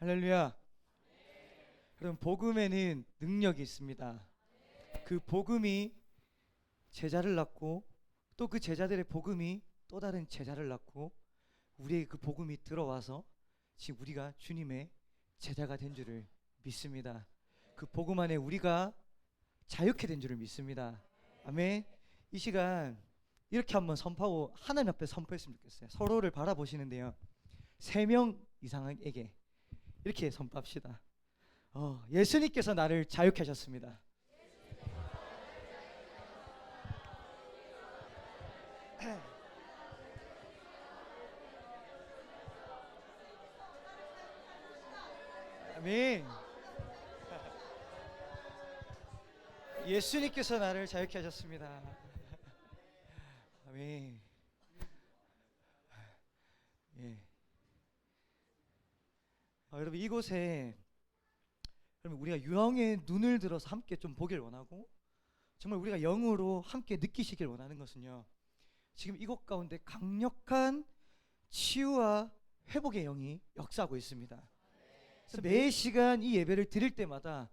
할렐루야. 여러분, 복음에는 능력이 있습니다. 그 복음이 제자를 낳고, 또 그 제자들의 복음이 또 다른 제자를 낳고, 우리의 그 복음이 들어와서 지금 우리가 주님의 제자가 된 줄을 믿습니다. 그 복음 안에 우리가 자유케 된 줄을 믿습니다. 아멘. 이 시간 이렇게 한번 선포하고 하나님 앞에 선포했으면 좋겠어요. 서로를 바라보시는데요, 3명 이상에게 이렇게 선포합시다. 예수님께서 나를 자유케 하셨습니다. 아멘. 예수님께서 나를 자유케 하셨습니다. 아멘. 예. 여러분, 이곳에 여러분 우리가 영의 눈을 들어서 함께 좀 보길 원하고, 정말 우리가 영으로 함께 느끼시길 원하는 것은요, 지금 이곳 가운데 강력한 치유와 회복의 영이 역사하고 있습니다. 그래서 매 시간 이 예배를 드릴 때마다,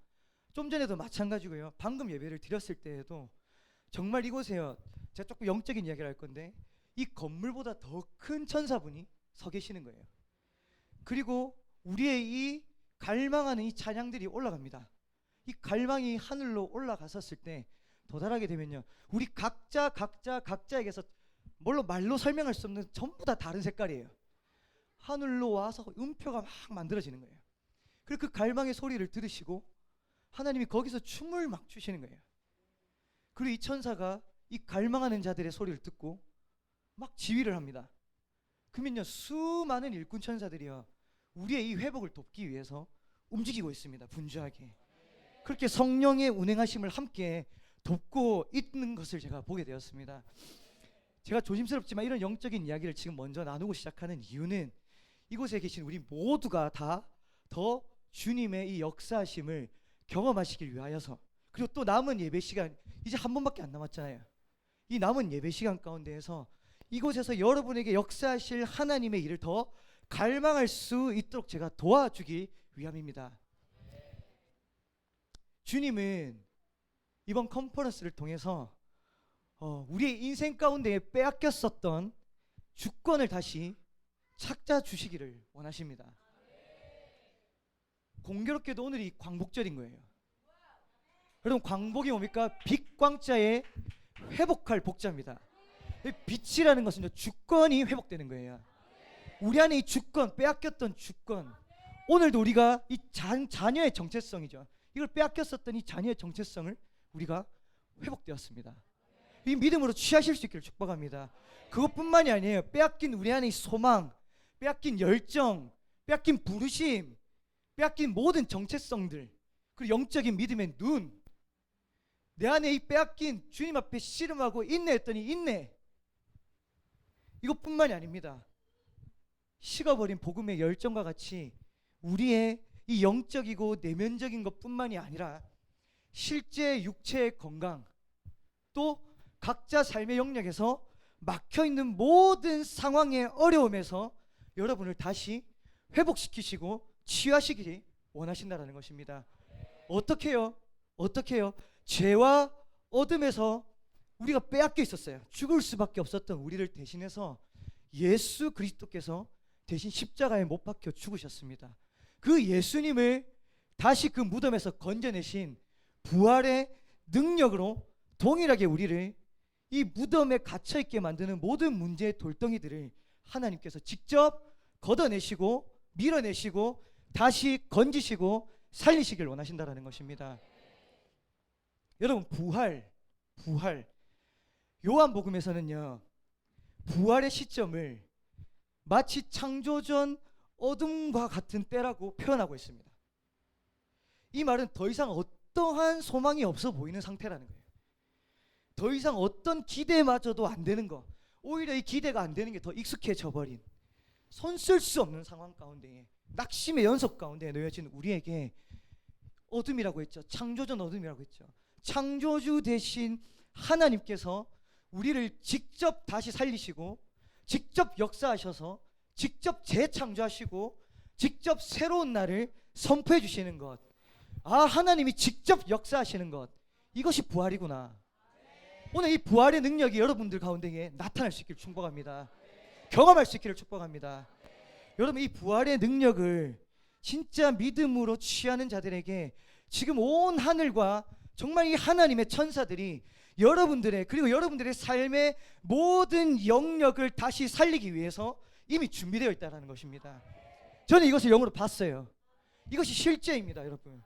좀 전에도 마찬가지고요, 방금 예배를 드렸을 때에도 정말 이곳에요, 제가 조금 영적인 이야기를 할 건데, 이 건물보다 더 큰 천사분이 서 계시는 거예요. 그리고 우리의 이 갈망하는 이 찬양들이 올라갑니다. 이 갈망이 하늘로 올라갔었을 때 도달하게 되면요, 우리 각자에게서 물론 말로 설명할 수 없는 전부 다 다른 색깔이에요. 하늘로 와서 음표가 막 만들어지는 거예요. 그리고 그 갈망의 소리를 들으시고 하나님이 거기서 춤을 막 추시는 거예요. 그리고 이 천사가 이 갈망하는 자들의 소리를 듣고 막 지휘를 합니다. 그러면요, 수많은 일꾼 천사들이요, 우리의 이 회복을 돕기 위해서 움직이고 있습니다. 분주하게. 그렇게 성령의 운행하심을 함께 돕고 있는 것을 제가 보게 되었습니다. 제가 조심스럽지만 이런 영적인 이야기를 지금 먼저 나누고 시작하는 이유는, 이곳에 계신 우리 모두가 다 더 주님의 이 역사하심을 경험하시길 위하여서, 그리고 또 남은 예배 시간 이제 한 번밖에 안 남았잖아요. 이 남은 예배 시간 가운데에서 이곳에서 여러분에게 역사하실 하나님의 일을 더 갈망할 수 있도록 제가 도와주기 위함입니다. 주님은 이번 컨퍼런스를 통해서 우리의 인생 가운데 빼앗겼었던 주권을 다시 찾아주시기를 원하십니다. 공교롭게도 오늘이 광복절인 거예요. 여러분, 광복이 뭡니까? 빛광자에 회복할 복자입니다. 빛이라는 것은 주권이 회복되는 거예요. 우리 안에 이 주권, 빼앗겼던 주권, 오늘도 우리가 이 자녀의 정체성이죠, 이걸 빼앗겼었던 이 자녀의 정체성을 우리가 회복되었습니다. 이 믿음으로 취하실 수 있기를 축복합니다. 그것뿐만이 아니에요. 빼앗긴 우리 안에 이 소망, 빼앗긴 열정, 빼앗긴 부르심, 빼앗긴 모든 정체성들, 그리고 영적인 믿음의 눈, 내 안에 이 빼앗긴 주님 앞에 씨름하고 인내했더니 인내, 이것뿐만이 아닙니다. 식어버린 복음의 열정과 같이 우리의 이 영적이고 내면적인 것뿐만이 아니라 실제 육체의 건강, 또 각자 삶의 영역에서 막혀있는 모든 상황의 어려움에서 여러분을 다시 회복시키시고 치유하시기를 원하신다는 것입니다. 어떻게요? 죄와 어둠에서 우리가 빼앗겨 있었어요. 죽을 수밖에 없었던 우리를 대신해서 예수 그리스도께서 대신 십자가에 못 박혀 죽으셨습니다. 그 예수님을 다시 그 무덤에서 건져내신 부활의 능력으로 동일하게 우리를 이 무덤에 갇혀있게 만드는 모든 문제의 돌덩이들을 하나님께서 직접 걷어내시고 밀어내시고 다시 건지시고 살리시길 원하신다는 것입니다. 여러분, 부활, 요한복음에서는요, 부활의 시점을 마치 창조전 어둠과 같은 때라고 표현하고 있습니다. 이 말은 더 이상 어떠한 소망이 없어 보이는 상태라는 거예요. 더 이상 어떤 기대마저도 안 되는 거, 오히려 이 기대가 안 되는 게 더 익숙해져 버린, 손 쓸 수 없는 상황 가운데, 낙심의 연속 가운데 놓여진 우리에게 어둠이라고 했죠. 창조전 어둠이라고 했죠. 창조주 대신 하나님께서 우리를 직접 다시 살리시고, 직접 역사하셔서, 직접 재창조하시고, 직접 새로운 날을 선포해 주시는 것, 하나님이 직접 역사하시는 것, 이것이 부활이구나. 오늘 이 부활의 능력이 여러분들 가운데에 나타날 수 있기를 축복합니다. 경험할 수 있기를 축복합니다. 여러분, 이 부활의 능력을 진짜 믿음으로 취하는 자들에게 지금 온 하늘과 정말 이 하나님의 천사들이 여러분들의, 그리고 여러분들의 삶의 모든 영역을 다시 살리기 위해서 이미 준비되어 있다는 것입니다. 저는 이것을 영으로 봤어요. 이것이 실제입니다. 여러분,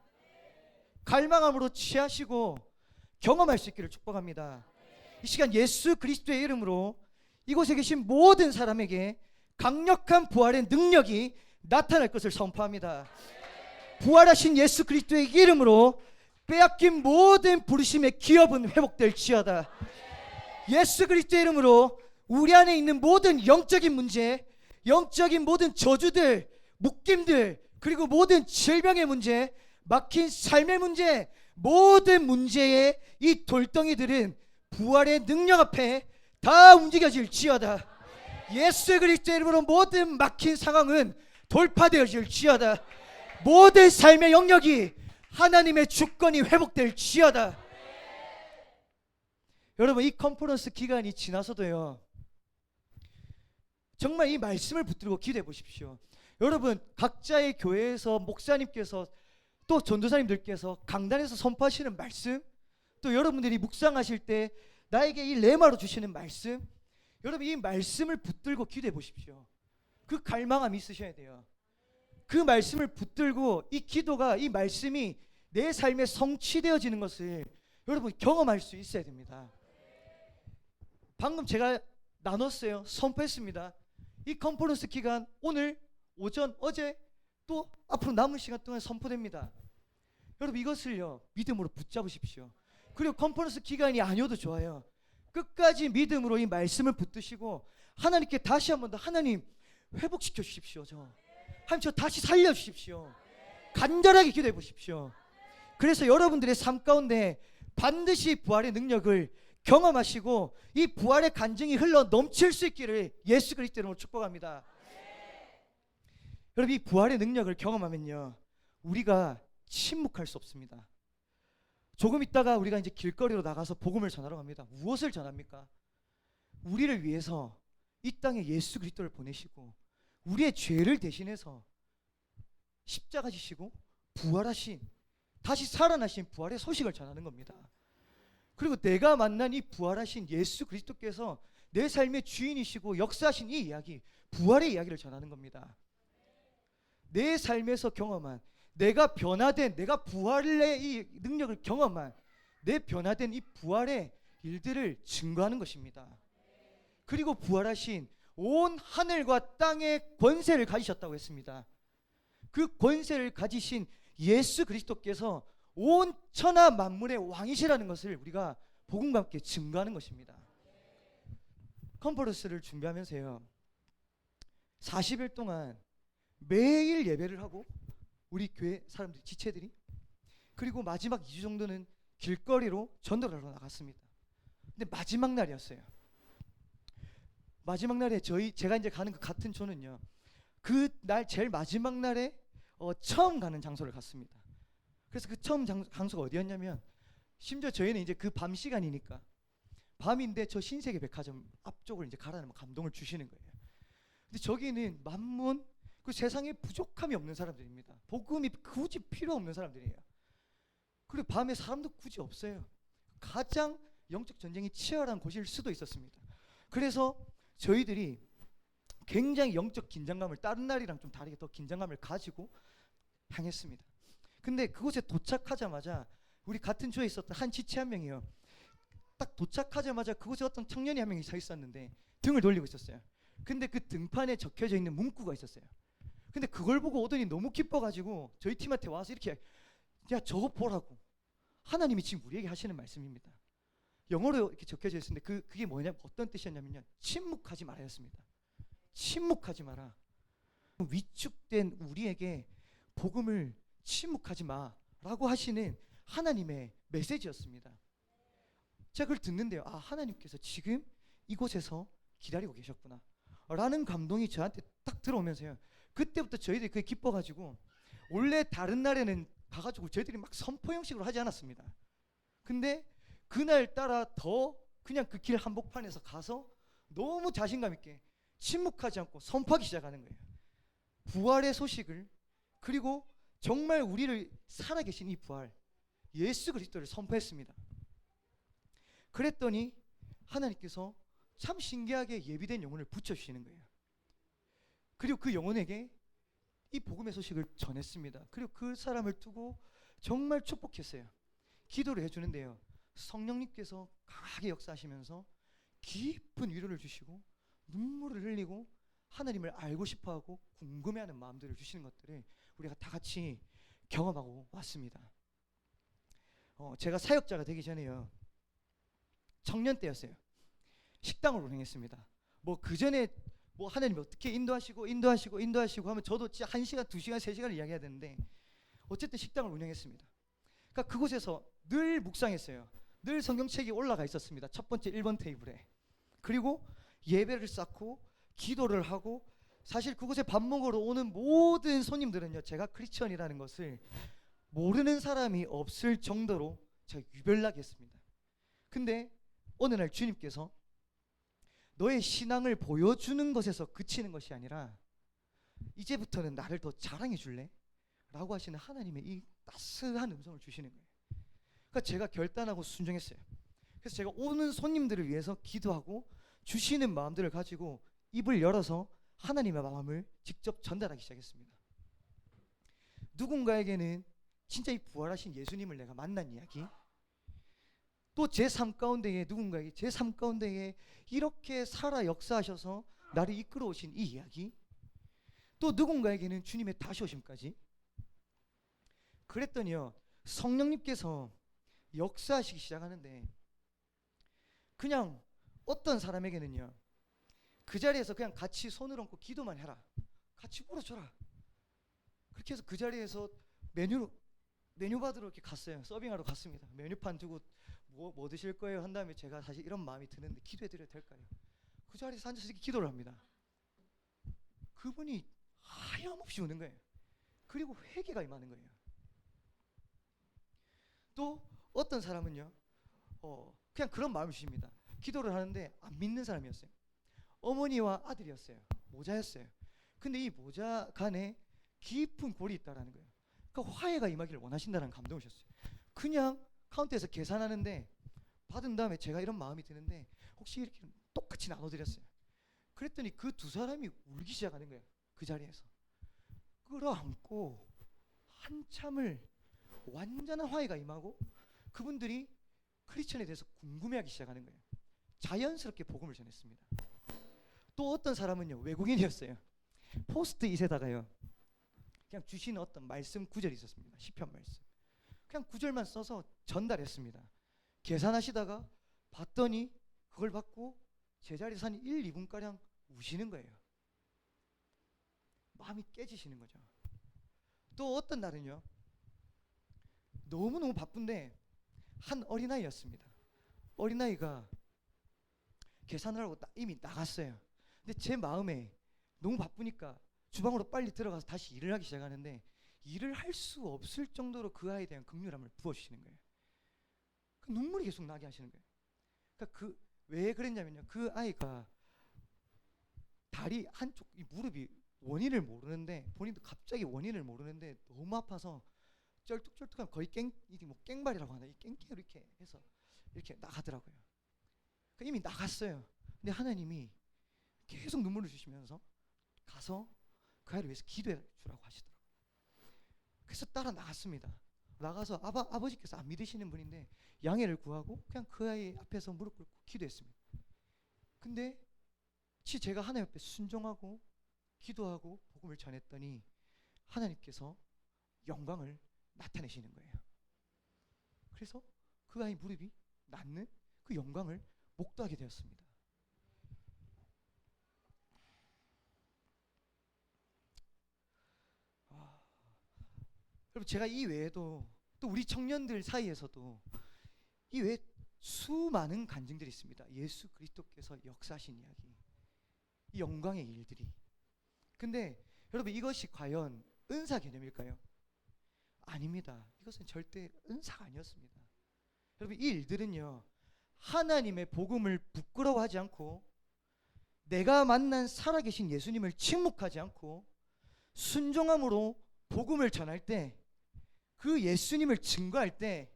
갈망함으로 취하시고 경험할 수 있기를 축복합니다. 이 시간 예수 그리스도의 이름으로 이곳에 계신 모든 사람에게 강력한 부활의 능력이 나타날 것을 선포합니다. 부활하신 예수 그리스도의 이름으로 빼앗긴 모든 부르심의 기업은 회복될지어다. 예수 그리스도의 이름으로 우리 안에 있는 모든 영적인 문제, 영적인 모든 저주들, 묶임들, 그리고 모든 질병의 문제, 막힌 삶의 문제, 모든 문제의 이 돌덩이들은 부활의 능력 앞에 다 움직여질지어다. 예수 그리스도의 이름으로 모든 막힌 상황은 돌파되어질지어다. 모든 삶의 영역이 하나님의 주권이 회복될지어다. 여러분, 이 컨퍼런스 기간이 지나서도요, 정말 이 말씀을 붙들고 기도해 보십시오. 여러분, 각자의 교회에서 목사님께서 또 전도사님들께서 강단에서 선포하시는 말씀, 또 여러분들이 묵상하실 때 나에게 이 레마로 주시는 말씀, 여러분 이 말씀을 붙들고 기도해 보십시오. 그 갈망함이 있으셔야 돼요. 그 말씀을 붙들고 이 기도가, 이 말씀이 내 삶에 성취되어지는 것을 여러분 경험할 수 있어야 됩니다. 방금 제가 나눴어요. 선포했습니다. 이 컨퍼런스 기간 오늘 오전, 어제, 또 앞으로 남은 시간 동안 선포됩니다. 여러분 이것을요 믿음으로 붙잡으십시오. 그리고 컨퍼런스 기간이 아니어도 좋아요. 끝까지 믿음으로 이 말씀을 붙드시고 하나님께 다시 한 번 더, 하나님 회복시켜 주십시오. 하나님 저 다시 살려주십시오. 간절하게 기도해 보십시오. 그래서 여러분들의 삶 가운데 반드시 부활의 능력을 경험하시고 이 부활의 간증이 흘러 넘칠 수 있기를 예수 그리스도 이름으로 축복합니다. 여러분 이 부활의 능력을 경험하면요 우리가 침묵할 수 없습니다. 조금 있다가 우리가 이제 길거리로 나가서 복음을 전하러 갑니다. 무엇을 전합니까? 우리를 위해서 이 땅에 예수 그리스도를 보내시고 우리의 죄를 대신해서 십자가 지시고 부활하신, 다시 살아나신 부활의 소식을 전하는 겁니다. 그리고 내가 만난 이 부활하신 예수 그리스도께서 내 삶의 주인이시고 역사하신 이 이야기, 부활의 이야기를 전하는 겁니다. 내 삶에서 경험한, 내가 변화된, 내가 부활의 이 능력을 경험한, 내 변화된 이 부활의 일들을 증거하는 것입니다. 그리고 부활하신 온 하늘과 땅의 권세를 가지셨다고 했습니다. 그 권세를 가지신 예수 그리스도께서 온 천하 만물의 왕이시라는 것을 우리가 복음과 함께 증거하는 것입니다. 컨퍼런스를 준비하면서요 40일 동안 매일 예배를 하고 우리 교회 사람들, 지체들이, 그리고 마지막 2주 정도는 길거리로 전도를 하러 나갔습니다. 근데 마지막 날이었어요. 마지막 날에 제가 이제 가는 그 같은 조는요 그 날 제일 마지막 날에 처음 가는 장소를 갔습니다. 그래서 그 처음 장소가 어디였냐면, 심지어 저희는 이제 그 밤 시간이니까 밤인데 저 신세계 백화점 앞쪽을 이제 가라는 감동을 주시는 거예요. 근데 저기는 만문, 그 세상에 부족함이 없는 사람들입니다. 복음이 굳이 필요 없는 사람들이에요. 그리고 밤에 사람도 굳이 없어요. 가장 영적 전쟁이 치열한 곳일 수도 있었습니다. 그래서 저희들이 굉장히 영적 긴장감을, 다른 날이랑 좀 다르게 더 긴장감을 가지고 향했습니다. 근데 그곳에 도착하자마자 우리 같은 조에 있었던 한 지체 한 명이요, 딱 도착하자마자 그곳에 어떤 청년이 한 명이 서 있었는데 등을 돌리고 있었어요. 근데 그 등판에 적혀져 있는 문구가 있었어요. 근데 그걸 보고 오더니 너무 기뻐가지고 저희 팀한테 와서 이렇게, 야 저거 보라고, 하나님이 지금 우리에게 하시는 말씀입니다. 영어로 이렇게 적혀져 있었는데 그게 뭐냐, 어떤 뜻이었냐면요, 침묵하지 말아였습니다. 침묵하지 마라. 위축된 우리에게 복음을 침묵하지 마라고 하시는 하나님의 메시지였습니다. 제가 그걸 듣는데요, 하나님께서 지금 이곳에서 기다리고 계셨구나 라는 감동이 저한테 딱 들어오면서요, 그때부터 저희들이 그게 기뻐가지고 원래 다른 날에는 가가지고 저희들이 막 선포 형식으로 하지 않았습니다. 근데 그날 따라 더 그냥 그 길 한복판에서 가서 너무 자신감 있게 침묵하지 않고 선포하기 시작하는 거예요. 부활의 소식을, 그리고 정말 우리를 살아계신 이 부활 예수 그리스도를 선포했습니다. 그랬더니 하나님께서 참 신기하게 예비된 영혼을 붙여주시는 거예요. 그리고 그 영혼에게 이 복음의 소식을 전했습니다. 그리고 그 사람을 두고 정말 축복했어요. 기도를 해주는데요, 성령님께서 강하게 역사하시면서 깊은 위로를 주시고 눈물을 흘리고 하나님을 알고 싶어하고 궁금해하는 마음들을 주시는 것들을 우리가 다 같이 경험하고 왔습니다. 제가 사역자가 되기 전에요, 청년 때였어요. 식당을 운영했습니다. 뭐 그 전에 뭐 하나님이 어떻게 인도하시고 하면 저도 진짜 1시간, 2시간, 3시간을 이야기해야 되는데 어쨌든 식당을 운영했습니다. 그러니까 그곳에서 늘 묵상했어요. 늘 성경책이 올라가 있었습니다. 첫 번째 1번 테이블에. 그리고 예배를 쌓고 기도를 하고, 사실 그곳에 밥 먹으러 오는 모든 손님들은요, 제가 크리스천이라는 것을 모르는 사람이 없을 정도로 제가 유별나게 했습니다. 근데 어느 날 주님께서 너의 신앙을 보여주는 것에서 그치는 것이 아니라 이제부터는 나를 더 자랑해 줄래? 라고 하시는 하나님의 이 따스한 음성을 주시는 거예요. 그러니까 제가 결단하고 순종했어요. 그래서 제가 오는 손님들을 위해서 기도하고 주시는 마음들을 가지고 입을 열어서 하나님의 마음을 직접 전달하기 시작했습니다. 누군가에게는 진짜 이 부활하신 예수님을 내가 만난 이야기, 또 제 삶 가운데에 누군가에게 제 삶 가운데에 이렇게 살아 역사하셔서 나를 이끌어 오신 이 이야기, 또 누군가에게는 주님의 다시 오심까지. 그랬더니요, 성령님께서 역사하시기 시작하는데 그냥 어떤 사람에게는요, 그 자리에서 그냥 같이 손을 얹고 기도만 해라, 같이 울어줘라, 그렇게 해서 그 자리에서 메뉴 받으러 이렇게 갔어요. 서빙하러 갔습니다. 메뉴판 두고 뭐 드실 거예요 한 다음에 제가 사실 이런 마음이 드는데 기도해드려도 될까요? 그 자리에서 앉아서 이렇게 기도를 합니다. 그분이 하염없이 우는 거예요. 그리고 회개가 임하는 거예요. 또 어떤 사람은요, 그냥 그런 마음을 주십니다. 기도를 하는데 안 믿는 사람이었어요. 어머니와 아들이었어요. 모자였어요. 근데 이 모자 간에 깊은 골이 있다라는 거예요. 그러니까 화해가 임하기를 원하신다는 감동을 주셨어요. 그냥 카운터에서 계산하는데 받은 다음에 제가 이런 마음이 드는데 혹시 이렇게 똑같이 나눠드렸어요. 그랬더니 그 두 사람이 울기 시작하는 거예요. 그 자리에서 끌어안고 한참을 완전한 화해가 임하고 그분들이 크리스천에 대해서 궁금해하기 시작하는 거예요. 자연스럽게 복음을 전했습니다. 또 어떤 사람은요, 외국인이었어요. 포스트잇에다가요, 그냥 주시는 어떤 말씀 구절이 있었습니다. 시편 말씀. 그냥 구절만 써서 전달했습니다. 계산하시다가 봤더니 그걸 받고 제자리에서 한 1, 2분가량 우시는 거예요. 마음이 깨지시는 거죠. 또 어떤 날은요, 너무너무 바쁜데 한 어린아이였습니다. 어린아이가 계산을 하고 이미 나갔어요. 근데 제 마음에 너무 바쁘니까 주방으로 빨리 들어가서 다시 일을 하기 시작하는데 일을 할 수 없을 정도로 그 아이에 대한 긍휼함을 부어주시는 거예요. 그 눈물이 계속 나게 하시는 거예요. 그러니까 왜 그랬냐면요, 그 아이가 다리 한쪽 이 무릎이 원인을 모르는데 본인도 갑자기 원인을 모르는데 너무 아파서 쩔뚝쩔뚝한 거의 깽발이라고 하나, 이 깽깽으로 이렇게 해서 이렇게 나가더라고요. 그러니까 이미 나갔어요. 근데 하나님이 계속 눈물을 주시면서 가서 그 아이를 위해서 기도해 주라고 하시더라고요. 그래서 따라 나갔습니다. 나가서 아버지께서 안 믿으시는 분인데 양해를 구하고 그냥 그 아이 앞에서 무릎 꿇고 기도했습니다. 근데 제가 하나님 앞에 순종하고 기도하고 복음을 전했더니 하나님께서 영광을 나타내시는 거예요. 그래서 그 아이 무릎이 낫는 그 영광을 목도하게 되었습니다. 여러분, 제가 이 외에도 또 우리 청년들 사이에서도 이 외에 수많은 간증들이 있습니다. 예수 그리스도께서 역사하신 이야기, 이 영광의 일들이. 근데 여러분 이것이 과연 은사 개념일까요? 아닙니다. 이것은 절대 은사가 아니었습니다. 여러분 이 일들은요, 하나님의 복음을 부끄러워하지 않고 내가 만난 살아계신 예수님을 침묵하지 않고 순종함으로 복음을 전할 때, 그 예수님을 증거할 때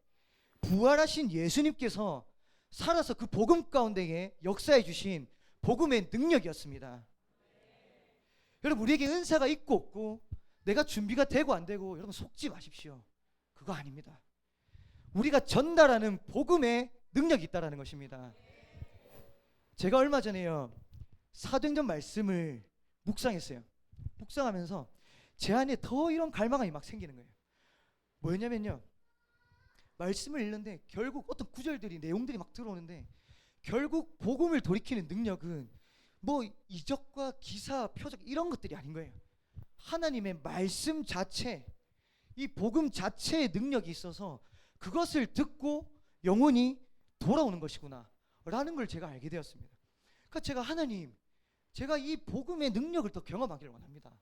부활하신 예수님께서 살아서 그 복음 가운데에 역사해 주신 복음의 능력이었습니다. 여러분 우리에게 은사가 있고 없고, 내가 준비가 되고 안 되고, 여러분 속지 마십시오. 그거 아닙니다. 우리가 전달하는 복음의 능력이 있다라는 것입니다. 제가 얼마 전에요, 사도행전 말씀을 묵상했어요. 묵상하면서 제 안에 더 이런 갈망이 막 생기는 거예요. 뭐였냐면요, 말씀을 읽는데 결국 어떤 구절들이, 내용들이 막 들어오는데, 결국 복음을 돌이키는 능력은 뭐 이적과 기사, 표적 이런 것들이 아닌 거예요. 하나님의 말씀 자체, 이 복음 자체의 능력이 있어서 그것을 듣고 영혼이 돌아오는 것이구나 라는 걸 제가 알게 되었습니다. 그러니까 제가 하나님, 제가 이 복음의 능력을 더 경험하기를 원합니다.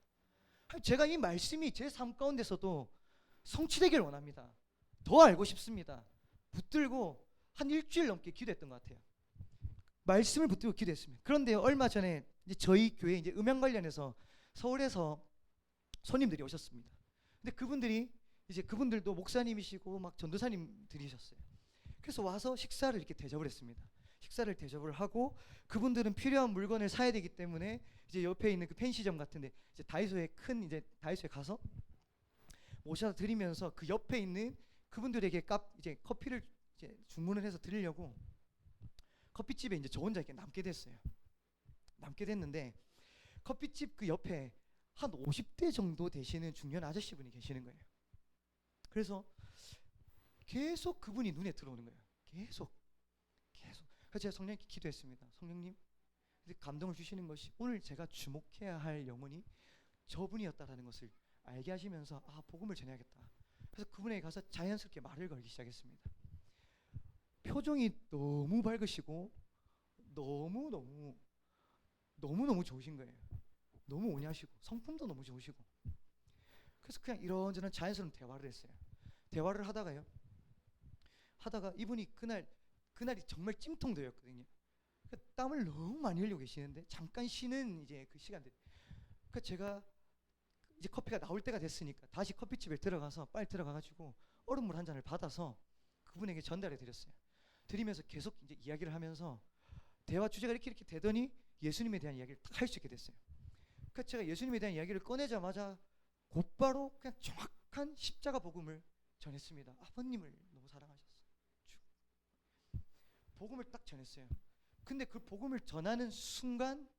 제가 이 말씀이 제 삶 가운데서도 성취되기를 원합니다. 더 알고 싶습니다. 붙들고 한 일주일 넘게 기도했던 것 같아요. 말씀을 붙들고 기도했습니다. 그런데 얼마 전에 이제 저희 교회 이제 음향 관련해서 서울에서 손님들이 오셨습니다. 근데 그분들도 목사님이시고 막 전도사님들이셨어요. 그래서 와서 식사를 이렇게 대접을 했습니다. 식사를 대접을 하고, 그분들은 필요한 물건을 사야 되기 때문에 이제 옆에 있는 그 펜시점 같은데, 이제 다이소에 가서 모셔다 드리면서 그 옆에 있는 그분들에게 이제 커피를 이제 주문을 해서 드리려고 커피집에 이제 저 혼자 이렇게 남게 됐어요. 남게 됐는데 커피집 그 옆에 한 50대 정도 되시는 중년 아저씨분이 계시는 거예요. 그래서 계속 그분이 눈에 들어오는 거예요. 계속. 그래서 제가 성령님께 기도했습니다. 성령님, 감동을 주시는 것이 오늘 제가 주목해야 할 영혼이 저분이었다라는 것을 알게 하시면서, 복음을 전해야겠다. 그래서 그분에게 가서 자연스럽게 말을 걸기 시작했습니다. 표정이 너무 밝으시고 너무너무 좋으신 거예요. 너무 온유하시고 성품도 너무 좋으시고. 그래서 그냥 이런저런 자연스러운 대화를 했어요. 대화를 하다가 이분이 그날이 정말 찜통도였거든요. 땀을 너무 많이 흘리고 계시는데 잠깐 쉬는 이제 그 시간들. 그러니까 제가 이제 커피가 나올 때가 됐으니까 다시 커피집에 들어가서 빨리 들어가가지고 얼음물 한 잔을 받아서 그분에게 전달해 드렸어요. 드리면서 계속 이제 이야기를 하면서 대화 주제가 이렇게 되더니 예수님에 대한 이야기를 딱 할 수 있게 됐어요. 그러니까 제가 예수님에 대한 이야기를 꺼내자마자 곧바로 그냥 정확한 십자가 복음을 전했습니다. 아버님을 너무 사랑하셨어요. 복음을 딱 전했어요. 근데 그 복음을 전하는 순간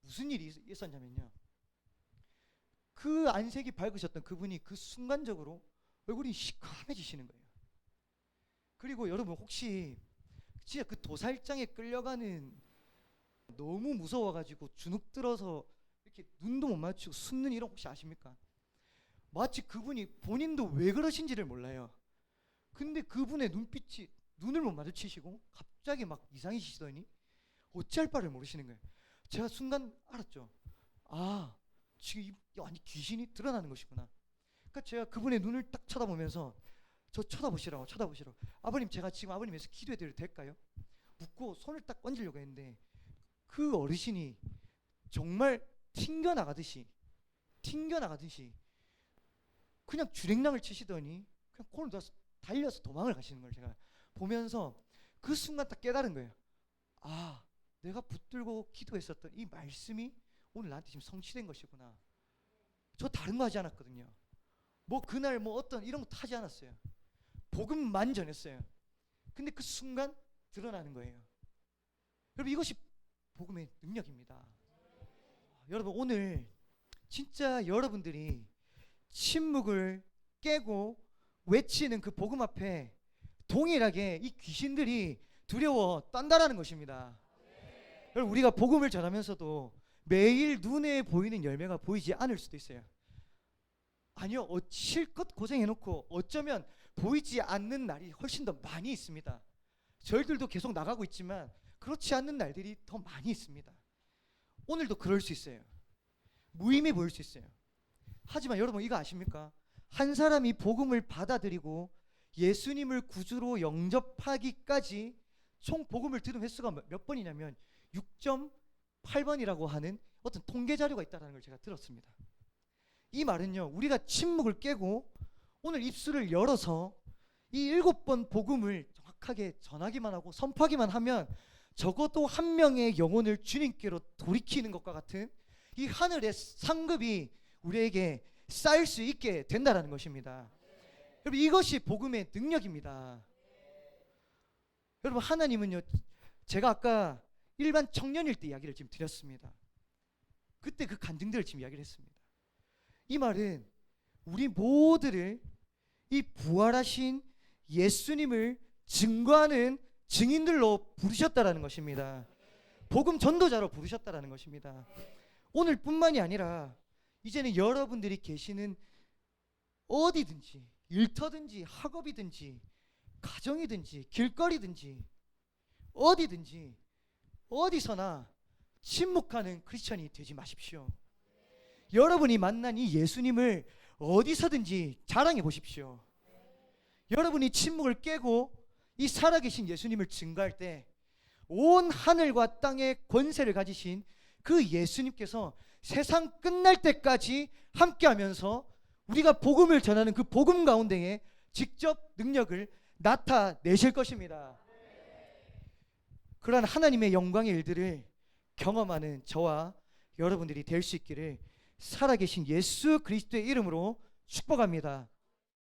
무슨 일이 있었냐면요, 그 안색이 밝으셨던 그분이 그 순간적으로 얼굴이 시커매지시는 거예요. 그리고 여러분 혹시 진짜 그 도살장에 끌려가는, 너무 무서워가지고 주눅 들어서 이렇게 눈도 못 맞추고 숨는 이런 혹시 아십니까? 마치 그분이 본인도 왜 그러신지를 몰라요. 근데 그분의 눈빛이, 눈을 못 마주치시고 갑자기 막 이상해지시더니 어찌할 바를 모르시는 거예요. 제가 순간 알았죠. 지금 완전 귀신이 드러나는 것이구나. 그러니까 제가 그분의 눈을 딱 쳐다보면서, 저 쳐다보시라고. 아버님, 제가 지금 아버님 위해서 기도해드려도 될까요? 묻고 손을 딱 얹으려고 했는데 그 어르신이 정말 튕겨나가듯이 그냥 주랭랑을 치시더니 그냥 코를 놔서 달려서 도망을 가시는 걸 제가 보면서 그 순간 딱 깨달은 거예요. 내가 붙들고 기도했었던 이 말씀이 오늘 나한테 지금 성취된 것이구나. 저 다른 거 하지 않았거든요. 뭐 그날 뭐 어떤 이런 거 하지 않았어요. 복음만 전했어요. 근데 그 순간 드러나는 거예요. 여러분 이것이 복음의 능력입니다. 여러분 오늘 진짜 여러분들이 침묵을 깨고 외치는 그 복음 앞에 동일하게 이 귀신들이 두려워 떤다라는 것입니다. 여러분 우리가 복음을 전하면서도 매일 눈에 보이는 열매가 보이지 않을 수도 있어요. 아니요, 실컷 고생해놓고 어쩌면 보이지 않는 날이 훨씬 더 많이 있습니다. 저희들도 계속 나가고 있지만 그렇지 않는 날들이 더 많이 있습니다. 오늘도 그럴 수 있어요. 무의미해 보일 수 있어요. 하지만 여러분 이거 아십니까? 한 사람이 복음을 받아들이고 예수님을 구주로 영접하기까지 총 복음을 들은 횟수가 몇 번이냐면 6.8번이라고 하는 어떤 통계 자료가 있다는 걸 제가 들었습니다. 이 말은요, 우리가 침묵을 깨고 오늘 입술을 열어서 이 7번 복음을 정확하게 전하기만 하고 선포하기만 하면 적어도 한 명의 영혼을 주님께로 돌이키는 것과 같은 이 하늘의 상급이 우리에게 쌓일 수 있게 된다는 것입니다. 여러분, 이것이 복음의 능력입니다. 여러분, 하나님은요, 제가 아까 일반 청년일 때 이야기를 지금 드렸습니다. 그때 그 간증들을 지금 이야기를 했습니다. 이 말은 우리 모두를 이 부활하신 예수님을 증거하는 증인들로 부르셨다라는 것입니다. 복음 전도자로 부르셨다라는 것입니다. 오늘뿐만이 아니라 이제는 여러분들이 계시는 어디든지, 일터든지 학업이든지 가정이든지 길거리든지 어디든지 어디서나 침묵하는 크리스천이 되지 마십시오. 여러분이 만난 이 예수님을 어디서든지 자랑해 보십시오. 여러분이 침묵을 깨고 이 살아계신 예수님을 증거할 때 온 하늘과 땅의 권세를 가지신 그 예수님께서 세상 끝날 때까지 함께하면서 우리가 복음을 전하는 그 복음 가운데에 직접 능력을 나타내실 것입니다. 그러한 하나님의 영광의 일들을 경험하는 저와 여러분들이 될 수 있기를 살아계신 예수 그리스도의 이름으로 축복합니다.